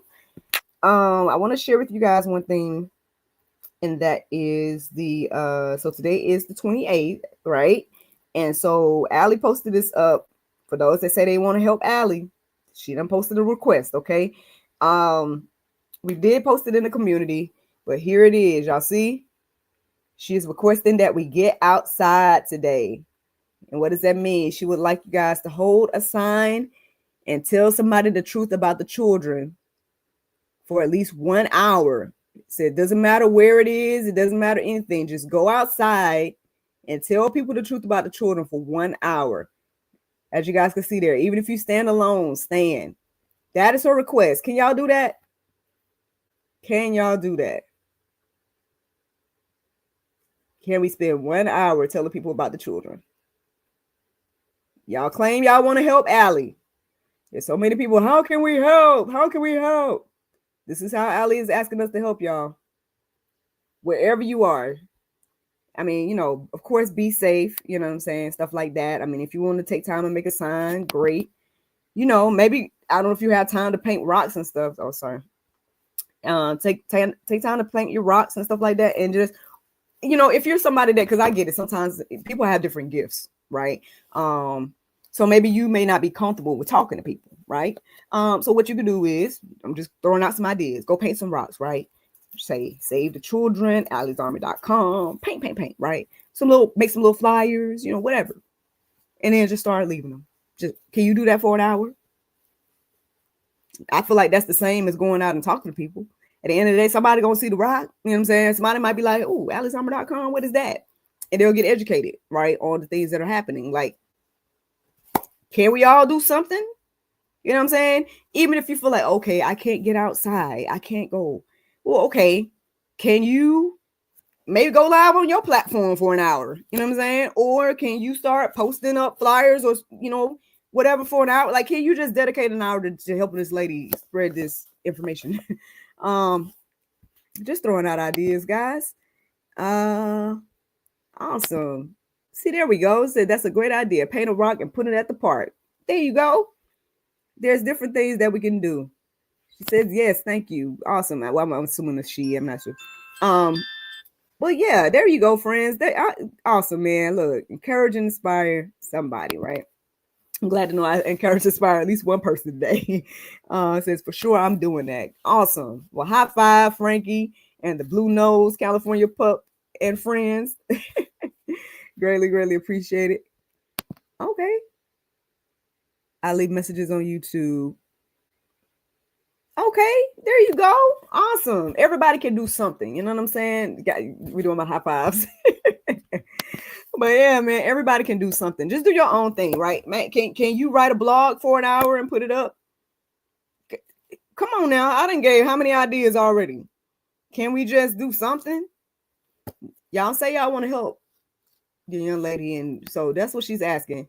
I want to share with you guys one thing, and that is the so today is the 28th, right? And so Allie posted this up for those that say they want to help Allie. She done posted a request, okay? We did post it in the community, but here it is. Y'all see? She is requesting that we get outside today. And what does that mean? She would like you guys to hold a sign and tell somebody the truth about the children for at least 1 hour. So it doesn't matter where it is, it doesn't matter anything. Just go outside and tell people the truth about the children for 1 hour. As you guys can see there, even if you stand alone, stand. That is her request. Can y'all do that? Can y'all do that? Can we spend 1 hour telling people about the children? Y'all claim y'all want to help Allie. There's so many people. How can we help? How can we help? This is how Allie is asking us to help y'all. Wherever you are. I mean, you know, of course, be safe. You know what I'm saying? Stuff like that. I mean, if you want to take time and make a sign, great. You know, maybe, I don't know if you have time to paint rocks and stuff. Oh, sorry. Take time to paint your rocks and stuff like that. And just, you know, if you're somebody that, because I get it, sometimes people have different gifts, right? So maybe you may not be comfortable with talking to people, right? So what you can do is, I'm just throwing out some ideas. Go paint some rocks, right? Say save the children, Allie'sArmy.com, paint, right? Make some little flyers, you know, whatever. And then just start leaving them. Just, can you do that for an hour? I feel like that's the same as going out and talking to people. At the end of the day, somebody gonna see the rock. You know what I'm saying? Somebody might be like, oh, Allie'sArmy.com, what is that? And they'll get educated, right, on the things that are happening. Like, can we all do something? You know what I'm saying? Even if you feel like, okay, I can't get outside, I can't go. Well, okay, can you maybe go live on your platform for an hour? You know what I'm saying? Or can you start posting up flyers or, you know, whatever for an hour? Like, can you just dedicate an hour to helping this lady spread this information? Just throwing out ideas, guys. Awesome. See, there we go. Said that's a great idea. Paint a rock and put it at the park. There you go. There's different things that we can do. She says yes, thank you. Awesome. Well, I'm assuming it's she. I'm not sure. But yeah, there you go, friends. They are awesome, man. Look, encourage and inspire somebody, right? I'm glad to know I encourage and inspire at least one person today. Says for sure I'm doing that. Awesome. Well, high five, Frankie and the Blue Nose California pup and friends. Greatly appreciate it. Okay. I leave messages on YouTube. Okay, there you go. Awesome. Everybody can do something. You know what I'm saying? We're doing my high fives. But yeah, man, everybody can do something. Just do your own thing, right? Man, can you write a blog for an hour and put it up? Come on now. I done gave how many ideas already? Can we just do something? Y'all say y'all want to help the young lady, and so that's what she's asking.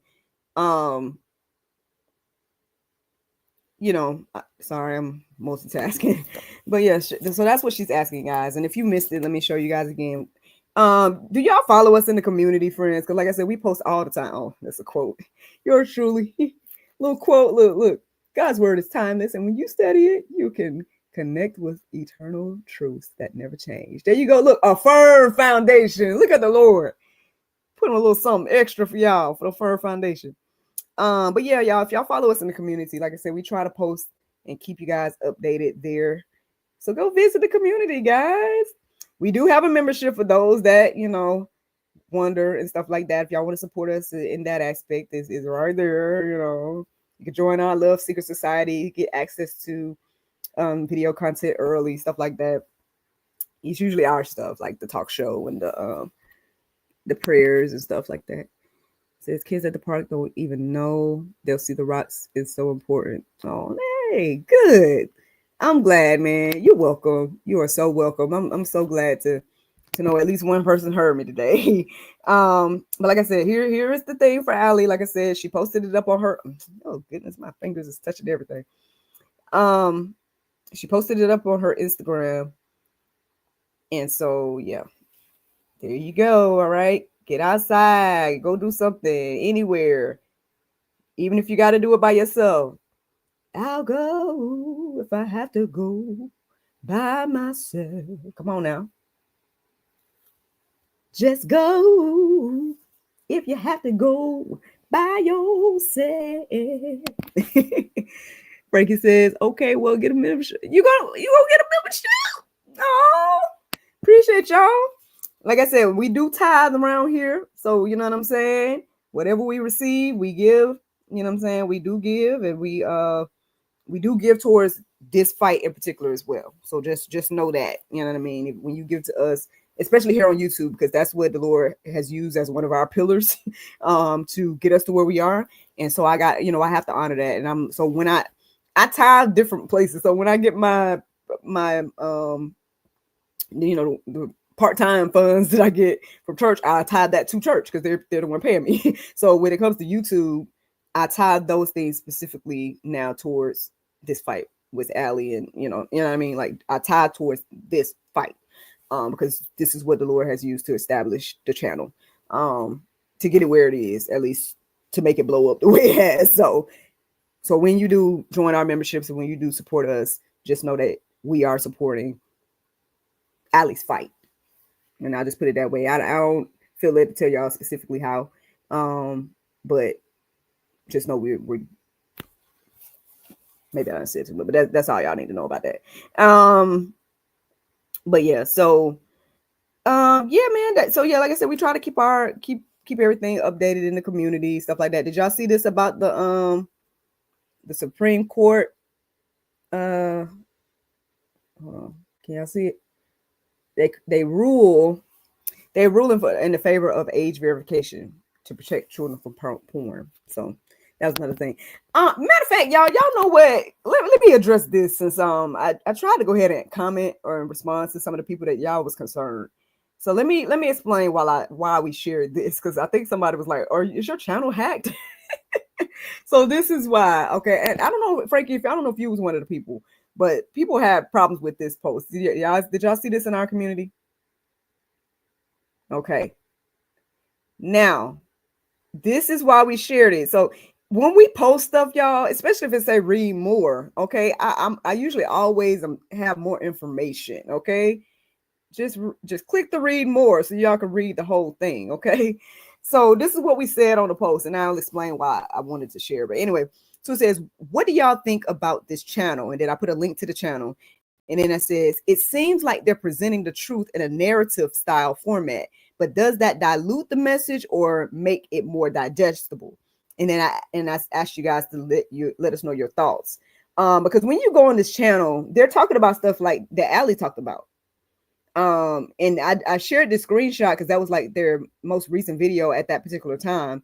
You know, sorry, I'm multitasking, but yeah, so that's what she's asking, guys. And if you missed it, let me show you guys again. Do y'all follow us in the community, friends? Because like I said, we post all the time. Oh, that's a quote. Yours truly. Little quote. Look. God's word is timeless, and when you study it, you can connect with eternal truths that never change. There you go. Look, a firm foundation. Look at the Lord. Putting a little something extra for y'all for the firm foundation. But yeah, y'all, if y'all follow us in the community, like I said, we try to post and keep you guys updated there. So go visit the community, guys. We do have a membership for those that, you know, wonder and stuff like that. If y'all want to support us in that aspect, is right there. You know, you can join our Love Seeker Society, get access to video content early, stuff like that. It's usually our stuff, like the talk show and the prayers and stuff like that. Says kids at the park don't even know they'll see the rocks is so important. Oh, hey, good. I'm glad, man. You're welcome. You are so welcome. I'm so glad to know at least one person heard me today. But like I said, here is the thing for Allie. Like I said, she posted it up on her. Oh goodness, my fingers is touching everything. She posted it up on her Instagram. And so yeah, there you go. All right. Get outside, go do something anywhere, even if you got to do it by yourself. I'll go if I have to go by myself. Come on now. Just go if you have to go by yourself. Frankie says, okay, well, get a membership. You gonna get a membership? Oh, appreciate y'all. Like I said, we do tithe around here. So you know what I'm saying? Whatever we receive, we give. You know what I'm saying? We do give, and we do give towards this fight in particular as well. So just know that, you know what I mean? When you give to us, especially here on YouTube, because that's what the Lord has used as one of our pillars to get us to where we are. And so I got, I have to honor that. And so when I tithe different places. So when I get my the part-time funds that I get from church, I tithe that to church because they're the one paying me. So when it comes to YouTube, I tithe those things specifically now towards this fight with Allie, and you know what I mean. Like I tithe towards this fight because this is what the Lord has used to establish the channel, to get it where it is, at least to make it blow up the way it has. So when you do join our memberships and when you do support us, just know that we are supporting Allie's fight. And I'll just put it that way. I don't feel led to tell y'all specifically how, but just know we're maybe I said too much, but that's all y'all need to know about that. But yeah, so yeah, man. So yeah, like I said, we try to keep everything updated in the community, stuff like that. Did y'all see this about the Supreme Court? Hold on. Can y'all see it? They ruling in the favor of age verification to protect children from porn. So that's another thing. Matter of fact, y'all know what? Let me address this since I tried to go ahead and comment or in response to some of the people that y'all was concerned. So let me explain why we shared this, because I think somebody was like, is your channel hacked? So this is why. Okay, and I don't know, Frankie, I don't know if you was one of the people, but people had problems with this post. Did y'all see this in our community? Okay. Now, this is why we shared it. So when we post stuff, y'all, especially if it say read more, okay, I usually always have more information. Okay, just click the read more so y'all can read the whole thing. Okay, so this is what we said on the post, and I'll explain why I wanted to share. But anyway, so it says, what do y'all think about this channel? And then I put a link to the channel, and then it says, it seems like they're presenting the truth in a narrative style format, but does that dilute the message or make it more digestible? And then I asked you guys to let us know your thoughts. Because when you go on this channel, they're talking about stuff like that Allie talked about. And I shared this screenshot because that was like their most recent video at that particular time.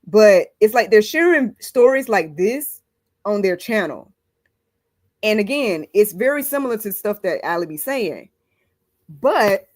But it's like they're sharing stories like this on their channel. And again, it's very similar to stuff that Allie be saying. But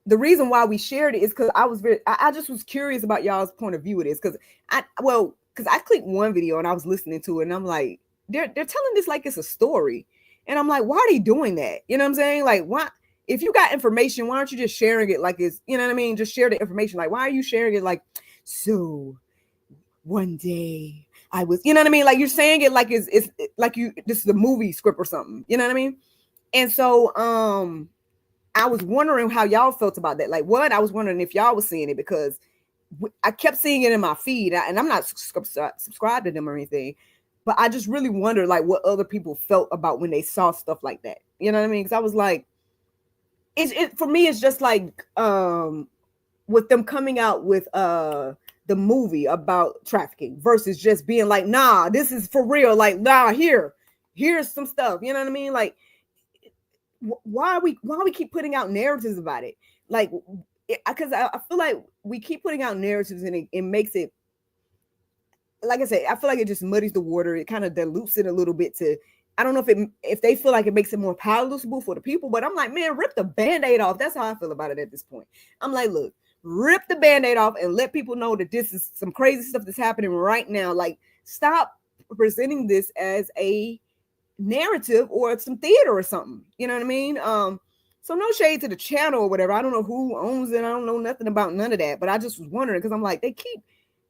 the reason why we shared it is because I just was curious about y'all's point of view of this. Because I clicked one video and I was listening to it, and I'm like, they're telling this like it's a story. And I'm like, why are they doing that? You know what I'm saying? Like, why? If you got information, why aren't you just sharing it like it's, you know what I mean? Just share the information. Like, why are you sharing it like, so one day I was, you know what I mean? Like, you're saying it like it's like this is a movie script or something. You know what I mean? And so I was wondering how y'all felt about that. Like, what? I was wondering if y'all was seeing it, because I kept seeing it in my feed, and I'm not subscribed to them or anything, but I just really wondered like what other people felt about when they saw stuff like that. You know what I mean? Because I was like, it for me, it's just like with them coming out with the movie about trafficking versus just being like, nah, this is for real. Like, nah, here's some stuff. You know what I mean? Like, why we keep putting out narratives about it? Like, because I feel like we keep putting out narratives, and it makes it, like I said, I feel like it just muddies the water. It kind of dilutes it a little bit to, I don't know if they feel like it makes it more palatable for the people, but I'm like, man, rip the Band-Aid off. That's how I feel about it at this point. I'm like, look, rip the Band-Aid off and let people know that this is some crazy stuff that's happening right now. Like, stop presenting this as a narrative or some theater or something. You know what I mean? So no shade to the channel or whatever. I don't know who owns it. I don't know nothing about none of that, but I just was wondering, because I'm like, they keep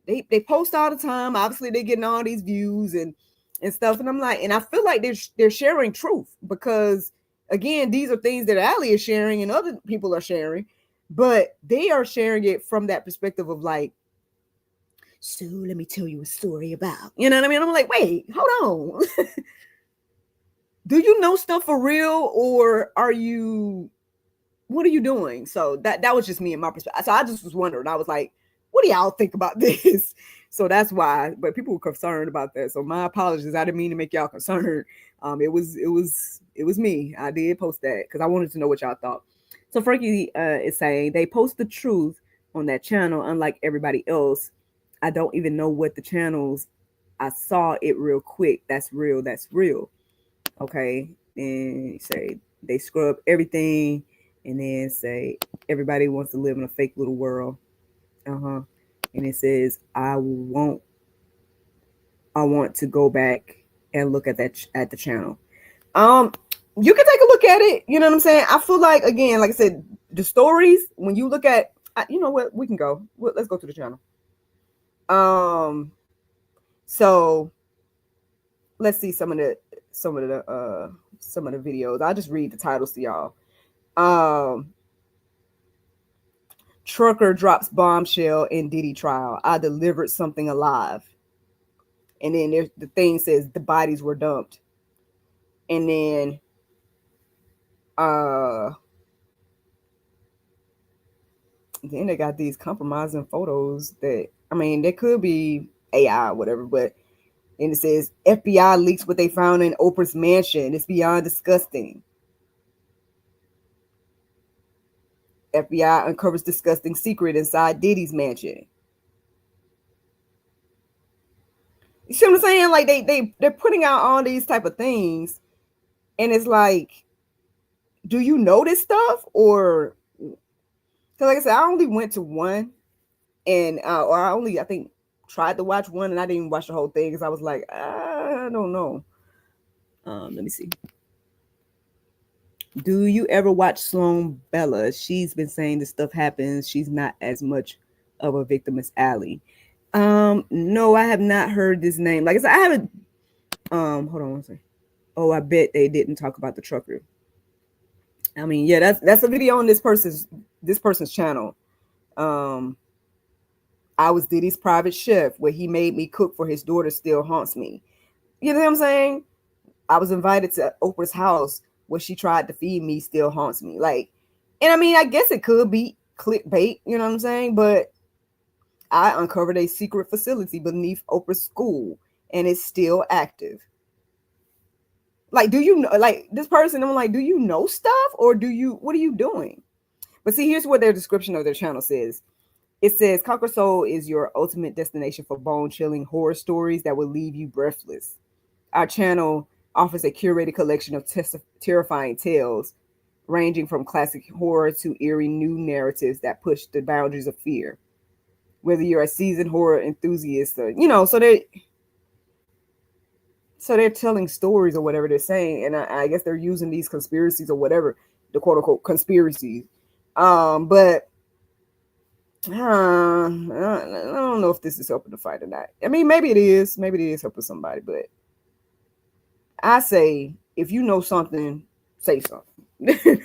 they post all the time. Obviously, they're getting all these views and stuff. And I'm like, and I feel like they're sharing truth because again, these are things that Allie is sharing and other people are sharing, but they are sharing it from that perspective of like, so let me tell you a story about, you know what I mean? I'm like, wait, hold on. Do you know stuff for real, or are you, what are you doing? So that was just me and my perspective. So I just was wondering. I was like, what do y'all think about this? So that's why. But people were concerned about that. So my apologies. I didn't mean to make y'all concerned. It was me. I did post that because I wanted to know what y'all thought. So Frankie is saying they post the truth on that channel, unlike everybody else. I don't even know what the channels. I saw it real quick. That's real. That's real. Okay. And say they scrub everything and then say everybody wants to live in a fake little world. Uh-huh. And it says I want to go back and look at that at the channel. You can take a look at it, you know what I'm saying? I feel like, again, like I said, the stories, when you look at, you know what, we can go. Let's go to the channel. So let's see some of the videos. I'll just read the titles to y'all. Trucker drops bombshell in Diddy trial. I delivered something alive. And then there's the thing says the bodies were dumped. And then then they got these compromising photos that, I mean, they could be AI or whatever, but and it says FBI leaks what they found in Oprah's mansion. It's beyond disgusting. FBI uncovers disgusting secret inside Diddy's mansion. You see what I'm saying? Like they're putting out all these type of things, and it's like, do you know this stuff? Or because like I said, I only went to one, and or I think tried to watch one, and I didn't even watch the whole thing because I was like, I don't know. Let me see. Do you ever watch Sloan Bella? She's been saying this stuff happens. She's not as much of a victim as Allie. No, I have not heard this name. Like I said, I haven't. Hold on one second. Oh, I bet they didn't talk about the trucker. I mean, yeah, that's a video on this person's channel. I was Diddy's private chef where he made me cook for his daughter still haunts me. You know what I'm saying? I was invited to Oprah's house where she tried to feed me still haunts me. Like, and I mean, I guess it could be clickbait, you know what I'm saying? But I uncovered a secret facility beneath Oprah's school and it's still active. Like, do you know, like this person, I'm like, do you know stuff or what are you doing? But see, here's what their description of their channel says. It says, Conquer Soul is your ultimate destination for bone-chilling horror stories that will leave you breathless. Our channel offers a curated collection of terrifying tales, ranging from classic horror to eerie new narratives that push the boundaries of fear. Whether you're a seasoned horror enthusiast or, so they're telling stories or whatever they're saying. And I guess they're using these conspiracies or whatever, the quote unquote conspiracies. But I don't know if this is helping the fight or not. I mean, maybe it is. Maybe it is helping somebody. But I say, if you know something, say something. Here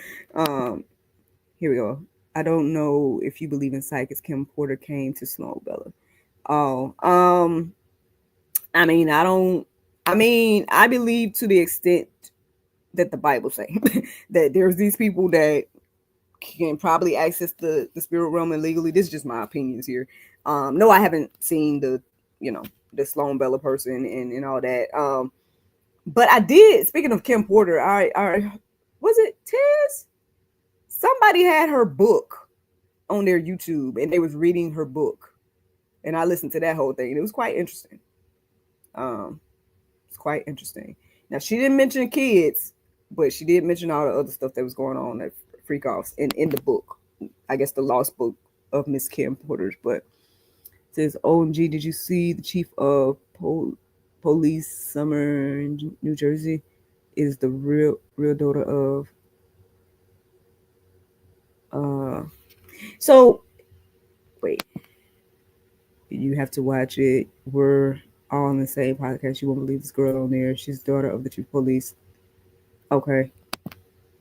we go. I don't know if you believe in psychics. Kim Porter came to Sloan Bella. Oh, I mean, I believe to the extent that the Bible say that there's these people that can probably access the spirit realm illegally. This is just my opinions here. No, I haven't seen the Sloan Bella person and all that. But I did, speaking of Kim Porter, I was it Tez? Somebody had her book on their YouTube and they was reading her book. And I listened to that whole thing. And it was quite interesting. It's quite interesting. Now, she didn't mention kids, but she did mention all the other stuff that was going on at freak offs in the book. I guess the lost book of Miss Kim Porter's. But it says, OMG, did you see the chief of police Summer in New Jersey is the real daughter of so wait, You have to watch it. We're all on the same podcast. You won't believe this girl on there. She's daughter of the chief police. Okay.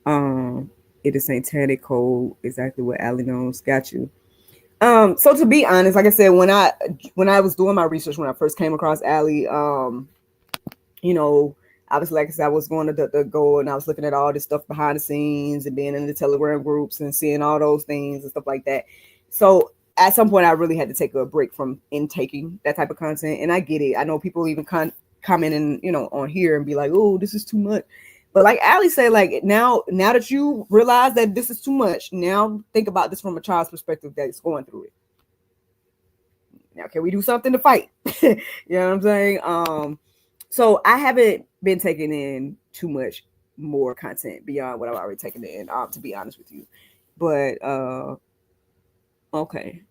Um, it is satanic code. Exactly what Allie knows. Got you. So to be honest, like I said, when I was doing my research when I first came across Allie, you know, obviously, like I said, I was going to the go and I was looking at all this stuff behind the scenes and being in the Telegram groups and seeing all those things and stuff like that. So at some point, I really had to take a break from intaking that type of content. And I get it. I know people even comment and on here and be like, "Oh, this is too much." But like Ali said, like now that you realize that this is too much, now think about this from a child's perspective that's going through it. Now, can we do something to fight? You know what I'm saying? So I haven't been taking in too much more content beyond what I've already taken in, to be honest with you. But okay.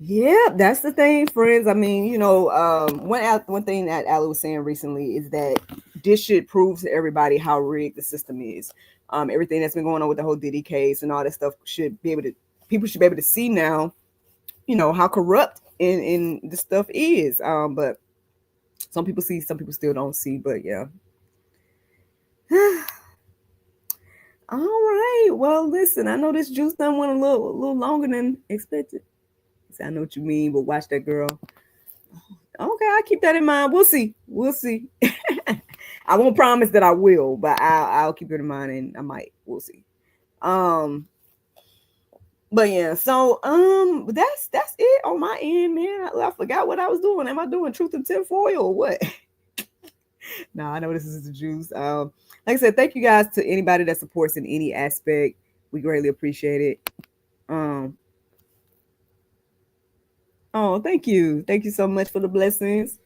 Yeah, that's the thing, friends. I mean, one thing that Ali was saying recently is that this should prove to everybody how rigged the system is. Everything that's been going on with the whole Diddy case and all that stuff people should be able to see now, how corrupt in the stuff is. But some people see, some people still don't see. But yeah. All right. Well, listen, I know this juice done went a little longer than expected. I know what you mean, but watch that girl. Okay, I'll keep that in mind. We'll see. We'll see. I won't promise that I will, but I'll keep it in mind and I might. We'll see. But yeah, so that's it on my end, man. I forgot what I was doing. Am I doing truth and tinfoil or what? No, I know this is the juice. Like I said, thank you guys to anybody that supports in any aspect. We greatly appreciate it. Oh, thank you. Thank you so much for the blessings.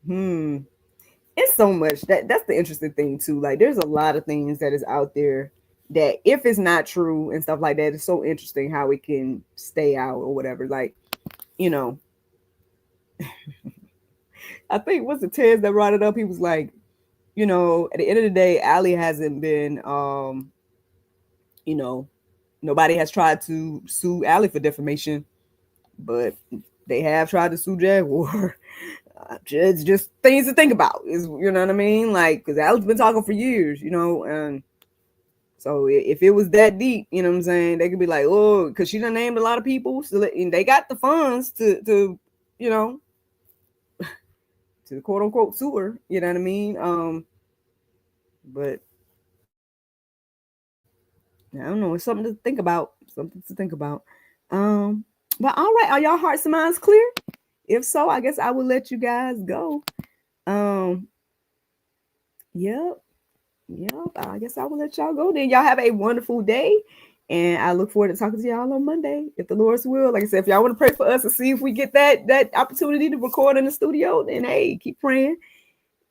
It's so much that's the interesting thing too. Like there's a lot of things that is out there that if it's not true and stuff like that, it's so interesting how it can stay out or whatever. Like, I think what's the Tez that brought it up? He was like, at the end of the day, Ali hasn't been nobody has tried to sue Ali for defamation, but they have tried to sue Jaguar. It's just things to think about. Is you know what I mean? Like, because Ali's been talking for years, and so if it was that deep, you know what I'm saying, they could be like, oh, because she done named a lot of people, so and they got the funds to to quote unquote sue her. You know what I mean? But I don't know. It's something to think about. Something to think about. But all right, are y'all hearts and minds clear? If so, I guess I will let you guys go. Yep. I guess I will let y'all go then. Y'all have a wonderful day. And I look forward to talking to y'all on Monday, if the Lord's will. Like I said, if y'all want to pray for us and see if we get that opportunity to record in the studio, then hey, keep praying.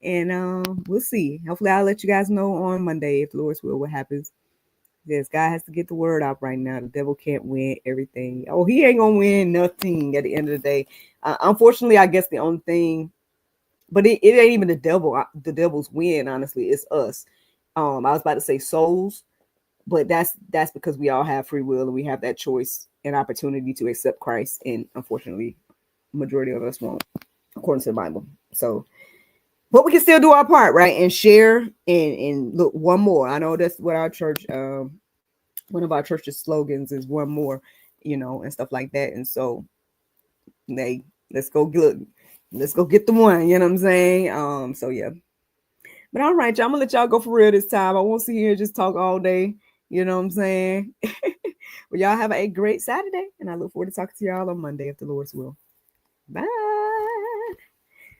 And we'll see. Hopefully I'll let you guys know on Monday, if the Lord's will, what happens. Yes, God has to get the word out right now. The devil can't win everything. Oh, he ain't gonna win nothing at the end of the day. Unfortunately, I guess the only thing, but it ain't even the devil. The devil's win, honestly, it's us. I was about to say souls, but that's because we all have free will and we have that choice and opportunity to accept Christ. And unfortunately, majority of us won't, according to the Bible. So, but we can still do our part, right? And share and look, one more. I know that's what our church, one of our church's slogans is one more, and stuff like that. And so let's go get the one, you know what I'm saying? So yeah. But all right, y'all, I'm gonna let y'all go for real this time. I won't sit here and just talk all day, you know what I'm saying? Well, y'all have a great Saturday, and I look forward to talking to y'all on Monday, if the Lord's will. Bye.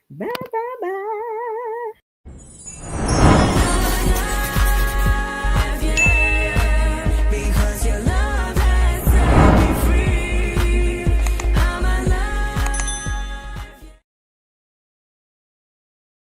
Bye, bye, bye.